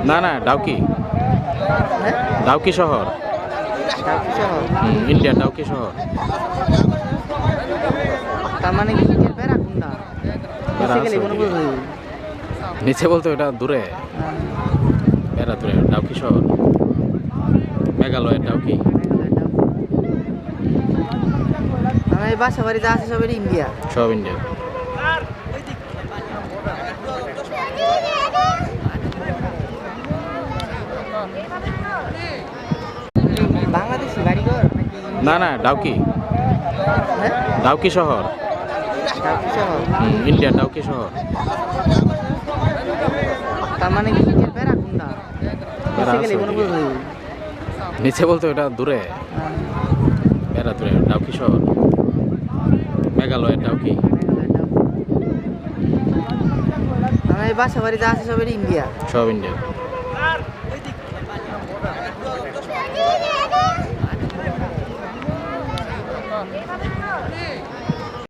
না না ডাউকি হ্যাঁ ডাউকি শহর ডাউকি শহর। ইন্ডিয়ার ডাউকি শহর। তার মানে কি ইন্ডিয়ার বেড়াকুন্ডা বেড়া নিচে গেলে আছে মনে ওদিকে। করবে নিচে বলতে ওটা দূরে, বেড়া দূরে ডাউকি শহর, মেঘালয়ের ডাউকি। আমার এই বাসা বাড়িতে আছে সবের ইন্ডিয়া। সব ইন্ডিয়া। বাংলাদেশি বাড়িঘর নাকি না না ডাউকি হ্যাঁ ডাউকি শহর, ডাউকি শহর। ইন্ডিয়ার ডাউকি শহর। তার মানে কি ইন্ডিয়ার বেড়াকুন্ডা বেড়া নিচে আছে গেলে মনে ওদিকে। করবে নিচে বলতে ওটা দূরে, বেড়া দূরে ডাউকি শহর, মেঘালয়ের ডাউকি। আমার এই বাসা বাড়িতে আছে সবের ইন্ডিয়া। সব ইন্ডিয়া।